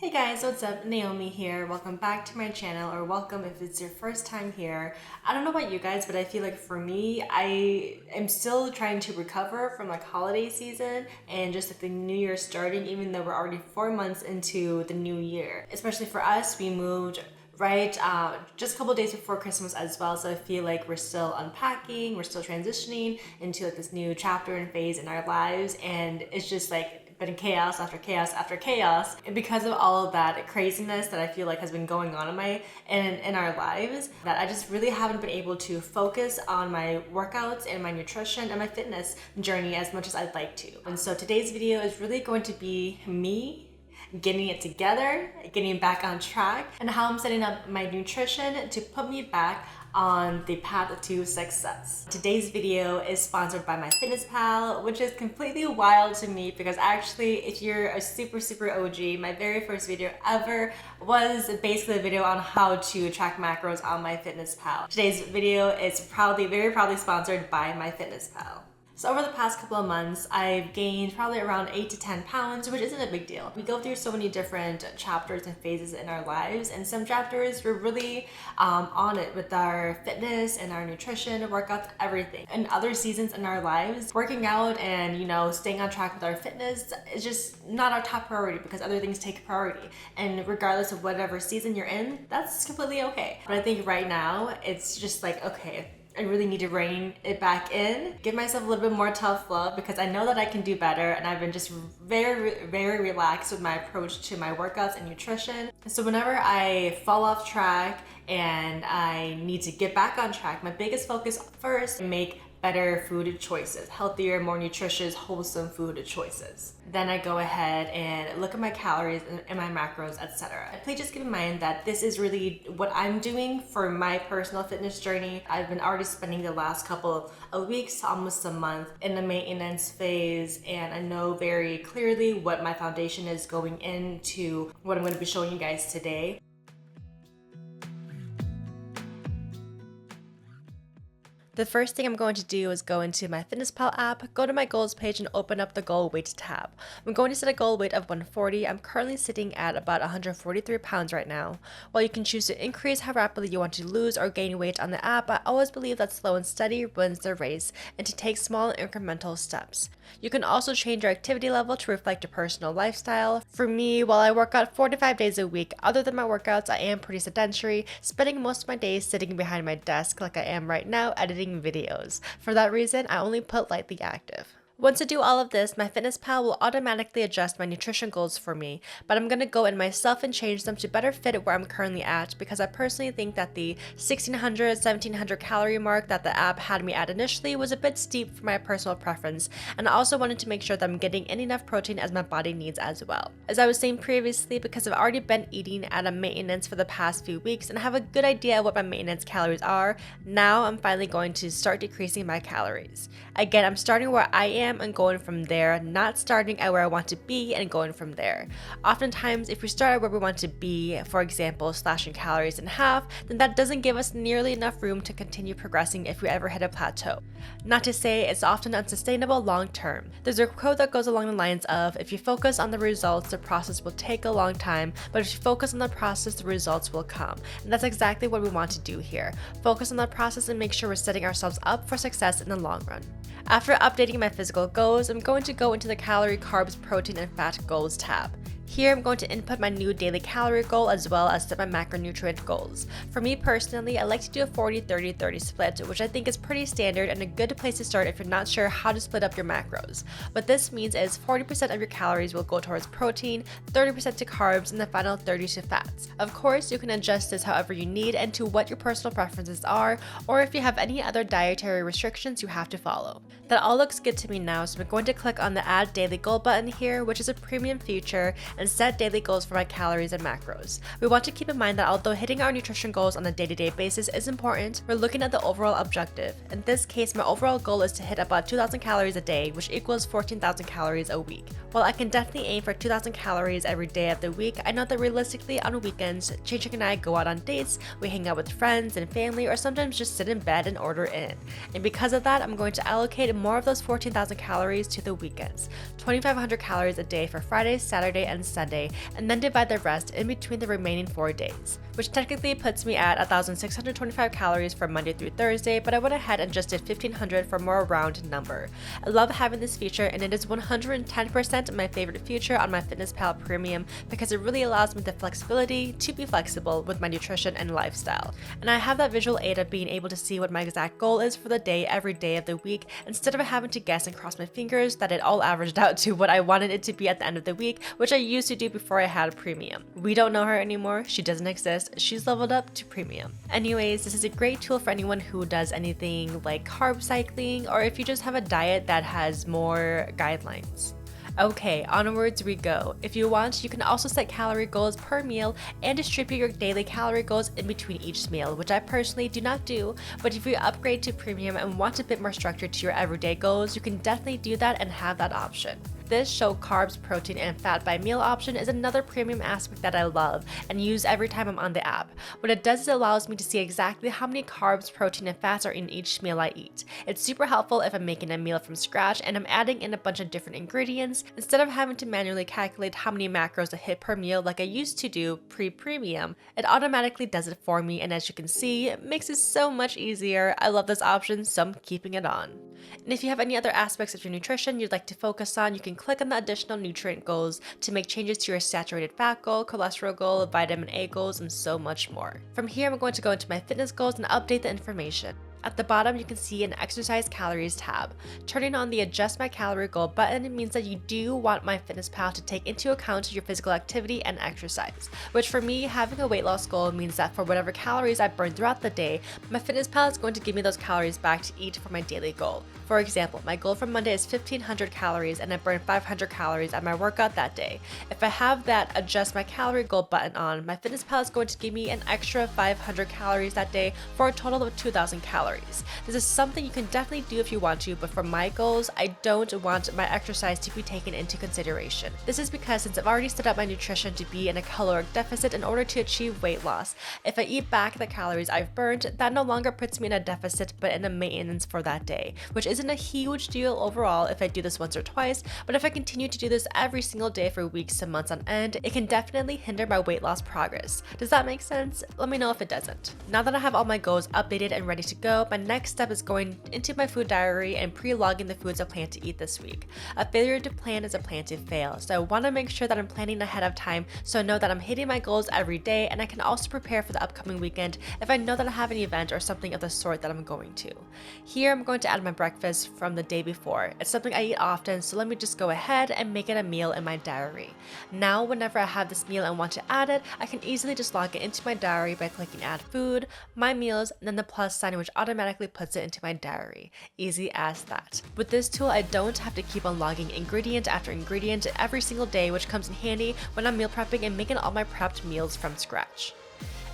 Hey guys, what's up? Naomi here. Welcome back to my channel, or welcome if it's your first time here. I don't know about you guys, but I feel like for me, I am still trying to recover from like holiday season and just like the new year starting, even though we're already 4 months into the new year. Especially for us, we moved just a couple days before Christmas as well, so I feel like we're still unpacking, we're still transitioning into like this new chapter and phase in our lives, and it's just like been chaos after chaos after chaos. And because of all of that craziness that I feel like has been going on in our lives, that I just really haven't been able to focus on my workouts and my nutrition and my fitness journey as much as I'd like to. And so today's video is really going to be me getting it together, getting back on track, and how I'm setting up my nutrition to put me back on the path to success. Today's video is sponsored by MyFitnessPal, which is completely wild to me because actually, if you're a super OG, my very first video ever was basically a video on how to track macros on MyFitnessPal. Today's video is very proudly sponsored by MyFitnessPal. So over the past couple of months, I've gained probably around 8 to 10 pounds, which isn't a big deal. We go through so many different chapters and phases in our lives, and some chapters we're really on it with our fitness and our nutrition, workouts, everything. And other seasons in our lives, working out and staying on track with our fitness is just not our top priority because other things take priority. And regardless of whatever season you're in, that's completely okay. But I think right now it's just like, okay, I really need to rein it back in, give myself a little bit more tough love because I know that I can do better, and I've been just very relaxed with my approach to my workouts and nutrition. So whenever I fall off track and I need to get back on track, my biggest focus first, make better food choices, healthier, more nutritious, wholesome food choices. Then I go ahead and look at my calories and my macros, etc. Please just keep in mind that this is really what I'm doing for my personal fitness journey. I've been already spending the last couple of weeks, almost a month, in the maintenance phase, and I know very clearly what my foundation is going into what I'm going to be showing you guys today. The first thing I'm going to do is go into my MyFitnessPal app, go to my goals page, and open up the goal weight tab. I'm going to set a goal weight of 140. I'm currently sitting at about 143 pounds right now. While you can choose to increase how rapidly you want to lose or gain weight on the app, I always believe that slow and steady wins the race, and to take small incremental steps. You can also change your activity level to reflect your personal lifestyle. For me, while I work out 4 to 5 days a week, other than my workouts, I am pretty sedentary, spending most of my days sitting behind my desk like I am right now editing videos. For that reason, I only put lightly active. Once I do all of this, MyFitnessPal will automatically adjust my nutrition goals for me, but I'm going to go in myself and change them to better fit where I'm currently at because I personally think that the 1600, 1700 calorie mark that the app had me at initially was a bit steep for my personal preference, and I also wanted to make sure that I'm getting in enough protein as my body needs as well. As I was saying previously, because I've already been eating at a maintenance for the past few weeks and have a good idea of what my maintenance calories are, now I'm finally going to start decreasing my calories. Again, I'm starting where I am and going from there, not starting at where I want to be and going from there. Oftentimes, if we start at where we want to be, for example, slashing calories in half, then that doesn't give us nearly enough room to continue progressing if we ever hit a plateau. Not to say it's often unsustainable long term. There's a quote that goes along the lines of, if you focus on the results, the process will take a long time, but if you focus on the process, the results will come. And that's exactly what we want to do here. Focus on the process and make sure we're setting ourselves up for success in the long run. After updating my physical goals, I'm going to go into the calorie, carbs, protein, and fat goals tab. Here, I'm going to input my new daily calorie goal as well as set my macronutrient goals. For me personally, I like to do a 40-30-30 split, which I think is pretty standard and a good place to start if you're not sure how to split up your macros. What this means is 40% of your calories will go towards protein, 30% to carbs, and the final 30% to fats. Of course, you can adjust this however you need and to what your personal preferences are, or if you have any other dietary restrictions you have to follow. That all looks good to me now, so I'm going to click on the Add Daily Goal button here, which is a premium feature, and set daily goals for my calories and macros. We want to keep in mind that although hitting our nutrition goals on a day-to-day basis is important, we're looking at the overall objective. In this case, my overall goal is to hit about 2,000 calories a day, which equals 14,000 calories a week. While I can definitely aim for 2,000 calories every day of the week, I know that realistically on weekends, Ching and I go out on dates, we hang out with friends and family, or sometimes just sit in bed and order in. And because of that, I'm going to allocate more of those 14,000 calories to the weekends. 2,500 calories a day for Friday, Saturday, and and Sunday, and then divide the rest in between the remaining 4 days, which technically puts me at 1,625 calories for Monday through Thursday, but I went ahead and just did 1,500 for a more round number. I love having this feature, and it is 110% my favorite feature on MyFitnessPal Premium because it really allows me the flexibility to be flexible with my nutrition and lifestyle. And I have that visual aid of being able to see what my exact goal is for the day every day of the week instead of having to guess and cross my fingers that it all averaged out to what I wanted it to be at the end of the week, which I used to do before I had Premium. We don't know her anymore, she doesn't exist, she's leveled up to Premium. Anyways, this is a great tool for anyone who does anything like carb cycling or if you just have a diet that has more guidelines. Okay, onwards we go. If you want, you can also set calorie goals per meal and distribute your daily calorie goals in between each meal, which I personally do not do, but if you upgrade to Premium and want a bit more structure to your everyday goals, you can definitely do that and have that option. This show carbs, protein, and fat by meal option is another premium aspect that I love and use every time I'm on the app. What it does is it allows me to see exactly how many carbs, protein, and fats are in each meal I eat. It's super helpful if I'm making a meal from scratch and I'm adding in a bunch of different ingredients instead of having to manually calculate how many macros I hit per meal like I used to do pre-premium. It automatically does it for me, and as you can see, it makes it so much easier. I love this option, so I'm keeping it on. And if you have any other aspects of your nutrition you'd like to focus on, you can click on the additional nutrient goals to make changes to your saturated fat goal, cholesterol goal, vitamin A goals, and so much more. From here, I'm going to go into my fitness goals and update the information. At the bottom, you can see an exercise calories tab. Turning on the adjust my calorie goal button means that you do want MyFitnessPal to take into account your physical activity and exercise, which for me, having a weight loss goal means that for whatever calories I burn throughout the day, MyFitnessPal is going to give me those calories back to eat for my daily goal. For example, my goal for Monday is 1,500 calories and I burn 500 calories at my workout that day. If I have that adjust my calorie goal button on, MyFitnessPal is going to give me an extra 500 calories that day for a total of 2,000 calories. This is something you can definitely do if you want to, but for my goals, I don't want my exercise to be taken into consideration. This is because since I've already set up my nutrition to be in a caloric deficit in order to achieve weight loss, if I eat back the calories I've burned, that no longer puts me in a deficit but in a maintenance for that day, which isn't a huge deal overall if I do this once or twice, but if I continue to do this every single day for weeks to months on end, it can definitely hinder my weight loss progress. Does that make sense? Let me know if it doesn't. Now that I have all my goals updated and ready to go, my next step is going into my food diary and pre-logging the foods I plan to eat this week. A failure to plan is a plan to fail, so I want to make sure that I'm planning ahead of time so I know that I'm hitting my goals every day, and I can also prepare for the upcoming weekend if I know that I have an event or something of the sort that I'm going to. Here I'm going to add my breakfast from the day before. It's something I eat often, so let me just go ahead and make it a meal in my diary. Now whenever I have this meal and want to add it, I can easily just log it into my diary by clicking add food, my meals, and then the plus sign, which automatically puts it into my diary. Easy as that. With this tool, I don't have to keep on logging ingredient after ingredient every single day, which comes in handy when I'm meal prepping and making all my prepped meals from scratch.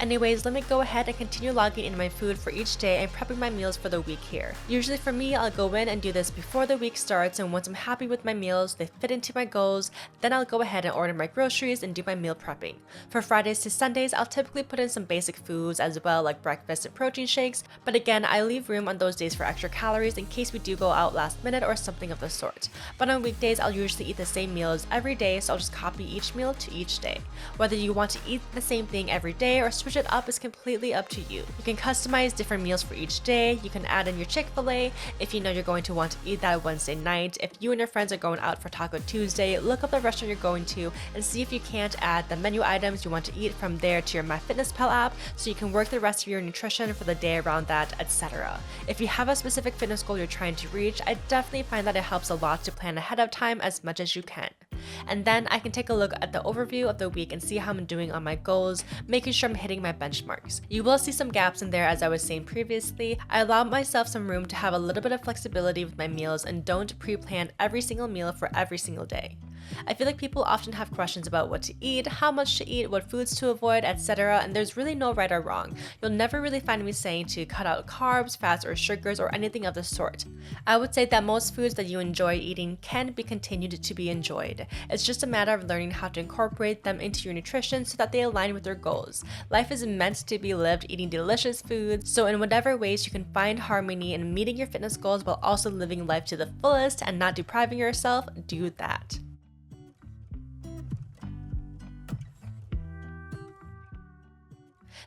Anyways, let me go ahead and continue logging in my food for each day and prepping my meals for the week here. Usually for me, I'll go in and do this before the week starts, and once I'm happy with my meals, they fit into my goals, then I'll go ahead and order my groceries and do my meal prepping. For Fridays to Sundays, I'll typically put in some basic foods as well, like breakfast and protein shakes, but again, I leave room on those days for extra calories in case we do go out last minute or something of the sort. But on weekdays, I'll usually eat the same meals every day, so I'll just copy each meal to each day. Whether you want to eat the same thing every day or switch it up is completely up to you. You can customize different meals for each day. You can add in your Chick-fil-A if you know you're going to want to eat that Wednesday night. If you and your friends are going out for Taco Tuesday, look up the restaurant you're going to and see if you can't add the menu items you want to eat from there to your MyFitnessPal app so you can work the rest of your nutrition for the day around that, etc. If you have a specific fitness goal you're trying to reach, I definitely find that it helps a lot to plan ahead of time as much as you can. And then I can take a look at the overview of the week and see how I'm doing on my goals, making sure I'm hitting my benchmarks. You will see some gaps in there, as I was saying previously. I allow myself some room to have a little bit of flexibility with my meals and don't pre-plan every single meal for every single day. I feel like people often have questions about what to eat, how much to eat, what foods to avoid, etc., and there's really no right or wrong. You'll never really find me saying to cut out carbs, fats, or sugars, or anything of the sort. I would say that most foods that you enjoy eating can be continued to be enjoyed. It's just a matter of learning how to incorporate them into your nutrition so that they align with your goals. Life is meant to be lived eating delicious food, so in whatever ways you can find harmony in meeting your fitness goals while also living life to the fullest and not depriving yourself, do that.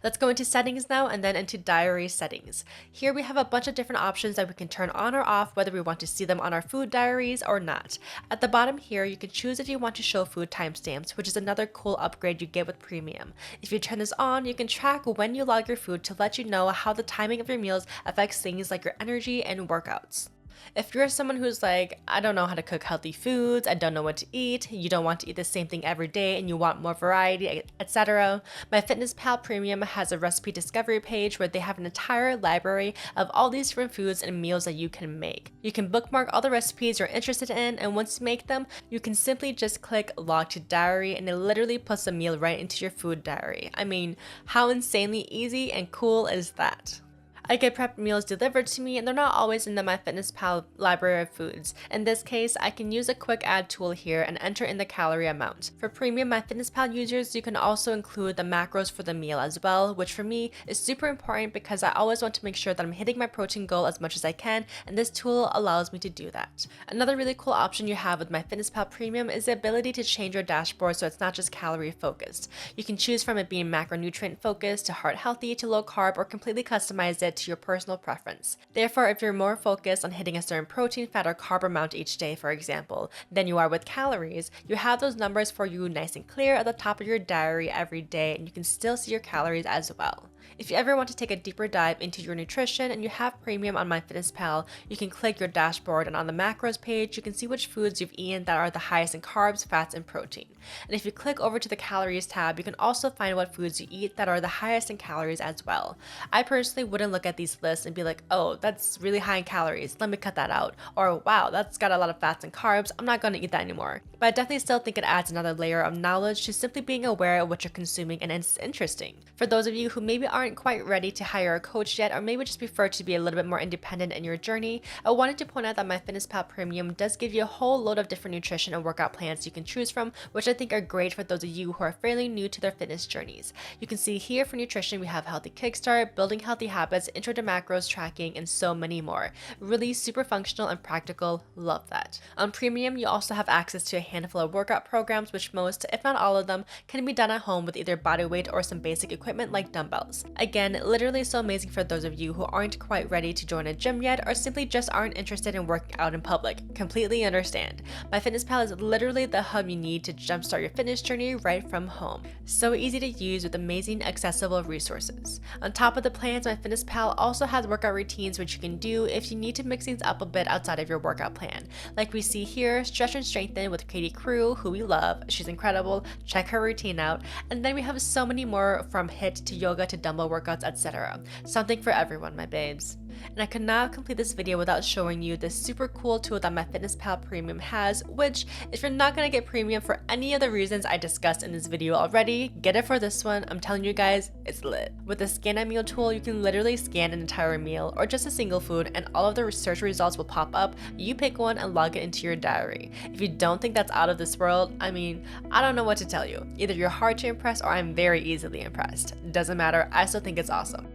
Let's go into settings now and then into diary settings. Here we have a bunch of different options that we can turn on or off, whether we want to see them on our food diaries or not. At the bottom here, you can choose if you want to show food timestamps, which is another cool upgrade you get with premium. If you turn this on, you can track when you log your food to let you know how the timing of your meals affects things like your energy and workouts. If you're someone who's like, I don't know how to cook healthy foods, I don't know what to eat, you don't want to eat the same thing every day and you want more variety, etc., MyFitnessPal Premium has a recipe discovery page where they have an entire library of all these different foods and meals that you can make. You can bookmark all the recipes you're interested in, and once you make them, you can simply just click log to diary and it literally puts the meal right into your food diary. I mean, how insanely easy and cool is that? I get prepped meals delivered to me and they're not always in the MyFitnessPal library of foods. In this case, I can use a quick add tool here and enter in the calorie amount. For premium MyFitnessPal users, you can also include the macros for the meal as well, which for me is super important because I always want to make sure that I'm hitting my protein goal as much as I can, and this tool allows me to do that. Another really cool option you have with MyFitnessPal Premium is the ability to change your dashboard so it's not just calorie focused. You can choose from it being macronutrient focused to heart healthy to low carb, or completely customize it to your personal preference. Therefore, if you're more focused on hitting a certain protein, fat, or carb amount each day, for example, than you are with calories, you have those numbers for you nice and clear at the top of your diary every day, and you can still see your calories as well. If you ever want to take a deeper dive into your nutrition and you have premium on MyFitnessPal, you can click your dashboard, and on the macros page, you can see which foods you've eaten that are the highest in carbs, fats, and protein. And if you click over to the calories tab, you can also find what foods you eat that are the highest in calories as well. I personally wouldn't look at these lists and be like, oh, that's really high in calories, let me cut that out. Or wow, that's got a lot of fats and carbs, I'm not going to eat that anymore. But I definitely still think it adds another layer of knowledge to simply being aware of what you're consuming, and it's interesting. For those of you who maybe aren't quite ready to hire a coach yet, or maybe just prefer to be a little bit more independent in your journey, I wanted to point out that MyFitnessPal Premium does give you a whole load of different nutrition and workout plans you can choose from, which I think are great for those of you who are fairly new to their fitness journeys. You can see here for nutrition, we have Healthy Kickstart, Building Healthy Habits, Intro to Macros Tracking, and so many more. Really super functional and practical, love that. On Premium, you also have access to a handful of workout programs, which most, if not all of them, can be done at home with either body weight or some basic equipment like dumbbells. Again, literally so amazing for those of you who aren't quite ready to join a gym yet, or simply just aren't interested in working out in public. Completely understand. MyFitnessPal is literally the hub you need to jumpstart your fitness journey right from home. So easy to use with amazing accessible resources. On top of the plans, MyFitnessPal also has workout routines which you can do if you need to mix things up a bit outside of your workout plan. Like we see here, Stretch and Strengthen with Katie Crew, who we love. She's incredible. Check her routine out. And then we have so many more, from HIIT to yoga to dumbbell workouts, etc. Something for everyone, my babes. And I could not complete this video without showing you this super cool tool that MyFitnessPal Premium has, which, if you're not going to get premium for any of the reasons I discussed in this video already, get it for this one. I'm telling you guys, it's lit. With the Scan a Meal tool, you can literally scan an entire meal or just a single food, and all of the research results will pop up. You pick one and log it into your diary. If you don't think that's out of this world, I mean, I don't know what to tell you. Either you're hard to impress or I'm very easily impressed. Doesn't matter, I still think it's awesome.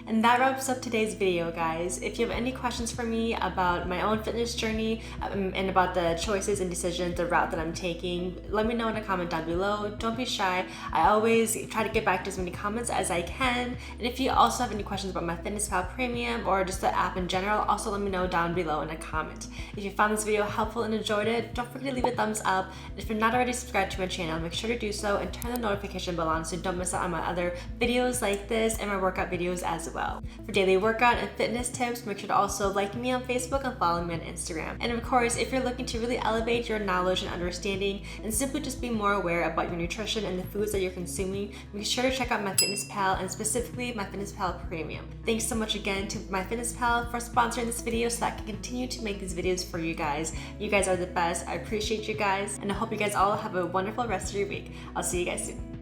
And that wraps up today's video, guys. If you have any questions for me about my own fitness journey and about the choices and decisions, the route that I'm taking, let me know in a comment down below. Don't be shy. I always try to get back to as many comments as I can. And if you also have any questions about MyFitnessPal Premium or just the app in general, also let me know down below in a comment. If you found this video helpful and enjoyed it, don't forget to leave a thumbs up. And if you're not already subscribed to my channel, make sure to do so and turn the notification bell on so you don't miss out on my other videos like this and my workout videos as well. For daily workout and fitness tips, make sure to also like me on Facebook and follow me on Instagram. And of course, if you're looking to really elevate your knowledge and understanding and simply just be more aware about your nutrition and the foods that you're consuming, make sure to check out MyFitnessPal and specifically MyFitnessPal Premium. Thanks so much again to MyFitnessPal for sponsoring this video so that I can continue to make these videos for you guys. You guys are the best. I appreciate you guys, and I hope you guys all have a wonderful rest of your week. I'll see you guys soon.